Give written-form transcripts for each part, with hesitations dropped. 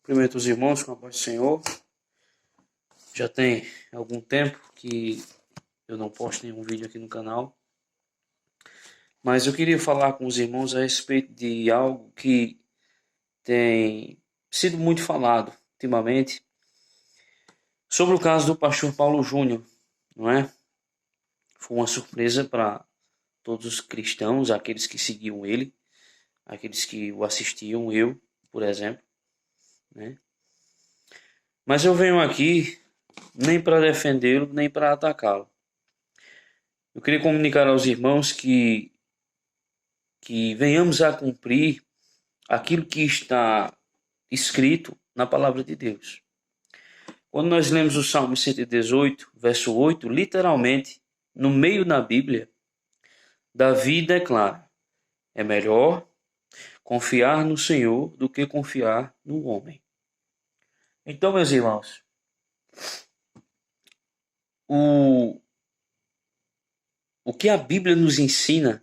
Cumprimento os irmãos com a paz do Senhor. Já tem algum tempo que eu não posto nenhum vídeo aqui no canal. Mas eu queria falar com os irmãos a respeito de algo que tem sido muito falado ultimamente. Sobre o caso do pastor Paulo Júnior, não é? Foi uma surpresa para todos os cristãos, aqueles que seguiam ele, aqueles que o assistiam, eu, por exemplo, né? Mas eu venho aqui nem para defendê-lo, nem para atacá-lo. Eu queria comunicar aos irmãos que venhamos a cumprir aquilo que está escrito na palavra de Deus. Quando nós lemos o Salmo 118, verso 8, literalmente, no meio da Bíblia, Davi declara: é melhor confiar no Senhor do que confiar no homem. Então, meus irmãos, o que a Bíblia nos ensina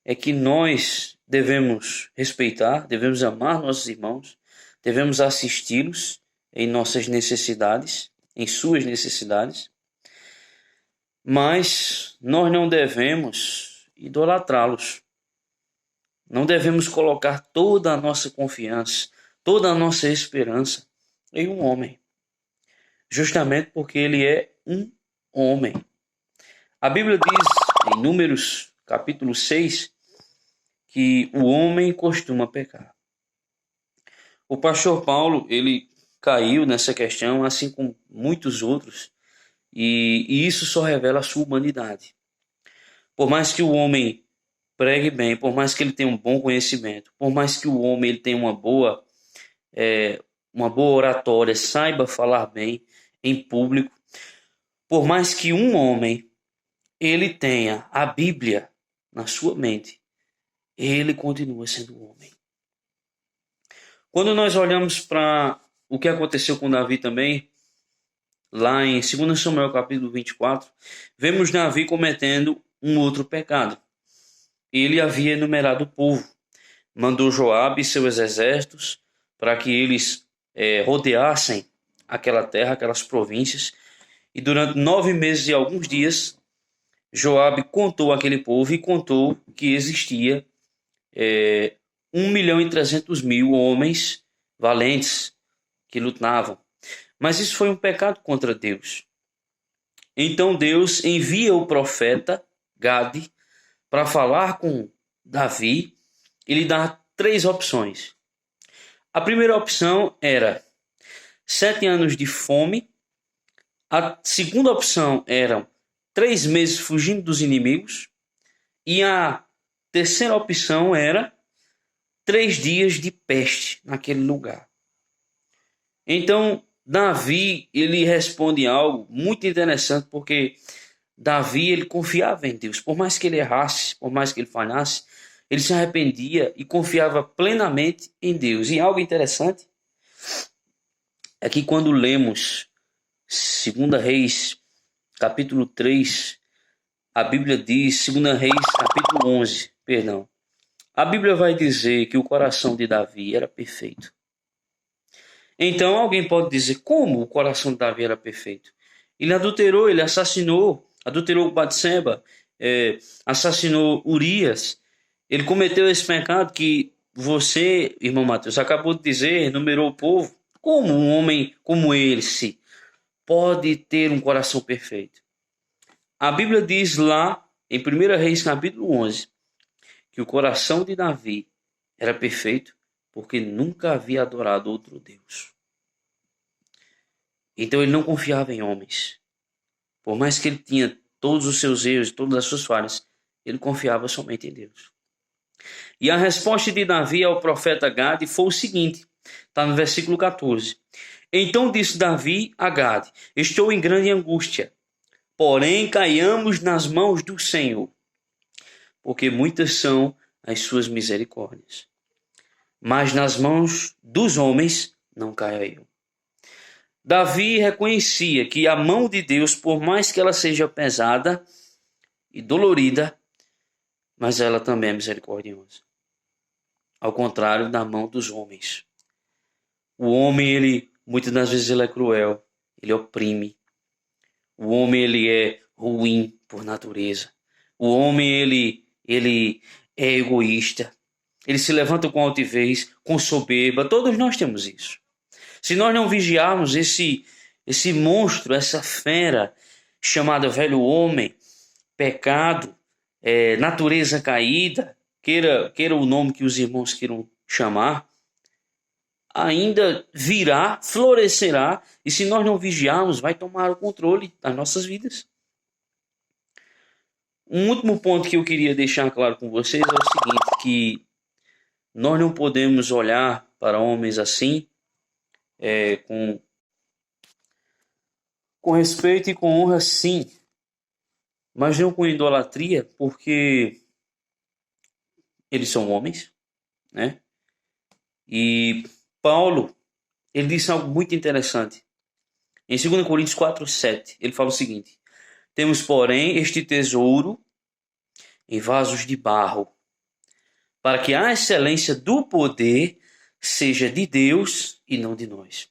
é que nós devemos respeitar, devemos amar nossos irmãos, devemos assisti-los em nossas necessidades, em suas necessidades, mas nós não devemos idolatrá-los. Não devemos colocar toda a nossa confiança, toda a nossa esperança em um homem, justamente porque ele é um homem. A Bíblia diz em Números, capítulo 6, que o homem costuma pecar. O pastor Paulo, ele caiu nessa questão, assim como muitos outros, e isso só revela a sua humanidade. Por mais que o homem pregue bem, por mais que ele tenha um bom conhecimento, por mais que o homem ele tenha uma boa oratória, saiba falar bem em público, por mais que um homem ele tenha a Bíblia na sua mente, ele continua sendo homem. Quando nós olhamos para o que aconteceu com Davi também, lá em 2 Samuel capítulo 24, vemos Davi cometendo um outro pecado. Ele havia enumerado o povo, mandou Joabe e seus exércitos para que eles rodeassem aquela terra, aquelas províncias, e durante 9 meses e alguns dias, Joabe contou aquele povo e contou que existia 1.300.000 homens valentes que lutavam. Mas isso foi um pecado contra Deus. Então Deus envia o profeta Gade para falar com Davi e lhe dá 3 opções. A primeira opção era 7 anos de fome. A segunda opção era 3 meses fugindo dos inimigos. E a terceira opção era 3 dias de peste naquele lugar. Então, Davi, ele responde algo muito interessante, porque Davi, ele confiava em Deus. Por mais que ele errasse, por mais que ele falhasse, ele se arrependia e confiava plenamente em Deus. E algo interessante é que quando lemos 2 Reis, capítulo 3, a Bíblia diz, 2 Reis, capítulo 11, perdão. A Bíblia vai dizer que o coração de Davi era perfeito. Então alguém pode dizer, como o coração de Davi era perfeito? Ele adulterou, ele assassinou, adulterou Batseba, assassinou Urias. Ele cometeu esse pecado que você, irmão Mateus, acabou de dizer, enumerou o povo. Como um homem como esse pode ter um coração perfeito? A Bíblia diz lá, em 1 Reis capítulo 11, que o coração de Davi era perfeito porque nunca havia adorado outro Deus. Então ele não confiava em homens. Por mais que ele tinha todos os seus erros, todas as suas falhas, ele confiava somente em Deus. E a resposta de Davi ao profeta Gade foi o seguinte, está no versículo 14. Então disse Davi a Gade, estou em grande angústia, porém caiamos nas mãos do Senhor, porque muitas são as suas misericórdias. Mas nas mãos dos homens não caia eu. Davi reconhecia que a mão de Deus, por mais que ela seja pesada e dolorida, mas ela também é misericordiosa. Ao contrário da mão dos homens. O homem, ele muitas das vezes ele é cruel, ele oprime. O homem, ele é ruim por natureza. O homem, ele é egoísta. Ele se levanta com altivez, com soberba. Todos nós temos isso. Se nós não vigiarmos esse monstro, essa fera chamada velho homem, pecado, natureza caída, queira o nome que os irmãos queiram chamar, ainda virá, florescerá, e se nós não vigiarmos, vai tomar o controle das nossas vidas. Um último ponto que eu queria deixar claro com vocês é o seguinte, que nós não podemos olhar para homens assim, com respeito e com honra, sim, mas não com idolatria, porque eles são homens, né? E Paulo, ele disse algo muito interessante. Em 2 Coríntios 4:7, ele fala o seguinte: temos, porém, este tesouro em vasos de barro, para que a excelência do poder seja de Deus e não de nós.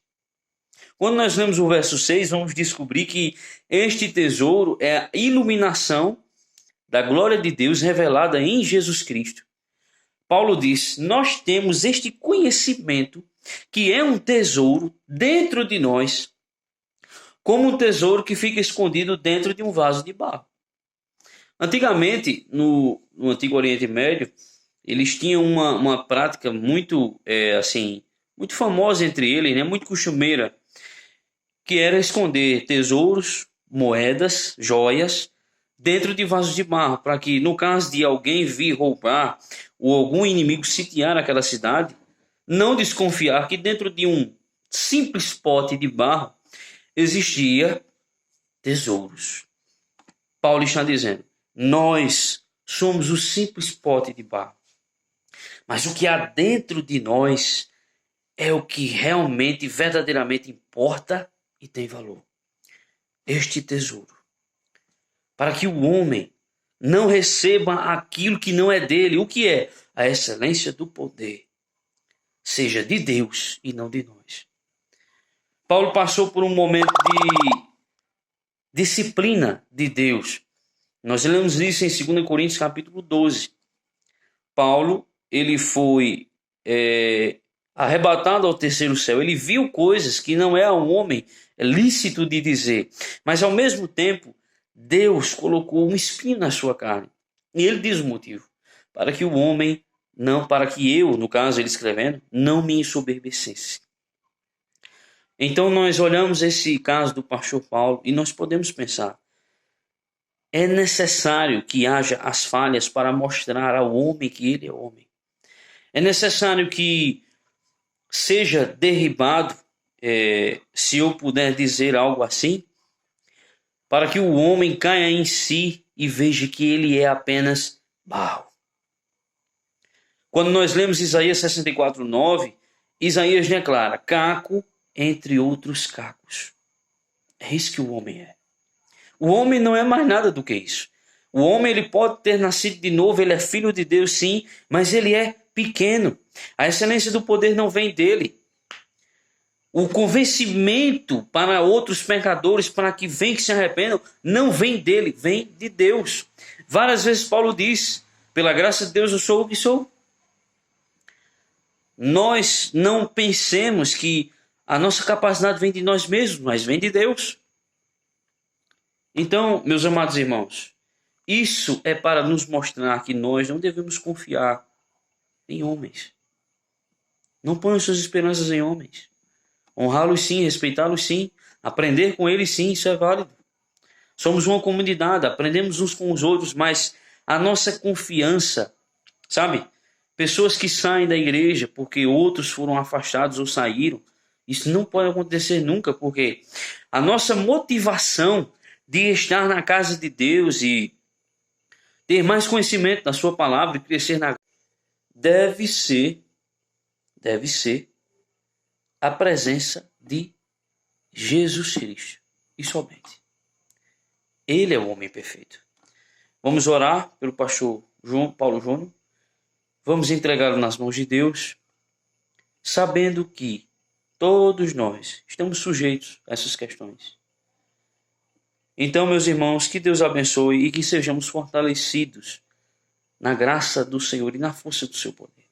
Quando nós lemos o verso 6, vamos descobrir que este tesouro é a iluminação da glória de Deus revelada em Jesus Cristo. Paulo diz: nós temos este conhecimento que é um tesouro dentro de nós, como um tesouro que fica escondido dentro de um vaso de barro. Antigamente, no Antigo Oriente Médio, eles tinham uma prática muito, muito famosa entre eles, né? Muito costumeira, que era esconder tesouros, moedas, joias, dentro de vasos de barro, para que, no caso de alguém vir roubar ou algum inimigo sitiar aquela cidade, não desconfiar que dentro de um simples pote de barro existia tesouros. Paulo está dizendo: nós somos o simples pote de barro, mas o que há dentro de nós é o que realmente, verdadeiramente importa e tem valor. Este tesouro, para que o homem não receba aquilo que não é dele. O que é? A excelência do poder seja de Deus e não de nós. Paulo passou por um momento de disciplina de Deus. Nós lemos isso em 2 Coríntios capítulo 12. Paulo, ele foi arrebatado ao terceiro céu. Ele viu coisas que não é ao homem lícito de dizer, mas ao mesmo tempo Deus colocou um espinho na sua carne. E ele diz o motivo: para que o homem não, para que eu, no caso ele escrevendo, não me ensoberbecesse. Então nós olhamos esse caso do pastor Paulo e nós podemos pensar: é necessário que haja as falhas para mostrar ao homem que ele é homem. É necessário que seja derribado, se eu puder dizer algo assim, para que o homem caia em si e veja que ele é apenas barro. Quando nós lemos Isaías 64:9, Isaías declara: caco entre outros cacos. É isso que o homem é. O homem não é mais nada do que isso. O homem, ele pode ter nascido de novo, ele é filho de Deus, sim, mas ele é pequeno. A excelência do poder não vem dele. O convencimento para outros pecadores, para que venham que se arrependam, não vem dele, vem de Deus. Várias vezes Paulo diz: pela graça de Deus eu sou o que sou. Nós não pensemos que a nossa capacidade vem de nós mesmos, mas vem de Deus. Então, meus amados irmãos, isso é para nos mostrar que nós não devemos confiar em homens. Não ponham suas esperanças em homens. Honrá-los sim, respeitá-los sim, aprender com eles sim, isso é válido. Somos uma comunidade, aprendemos uns com os outros, mas a nossa confiança, sabe? Pessoas que saem da igreja porque outros foram afastados ou saíram, isso não pode acontecer nunca, porque a nossa motivação de estar na casa de Deus e ter mais conhecimento da sua palavra e crescer na deve ser a presença de Jesus Cristo e somente. Ele é o homem perfeito. Vamos orar pelo pastor Paulo Júnior. Vamos entregá-lo nas mãos de Deus, sabendo que Todos nós estamos sujeitos a essas questões. Então, meus irmãos, que Deus abençoe e que sejamos fortalecidos na graça do Senhor e na força do seu poder.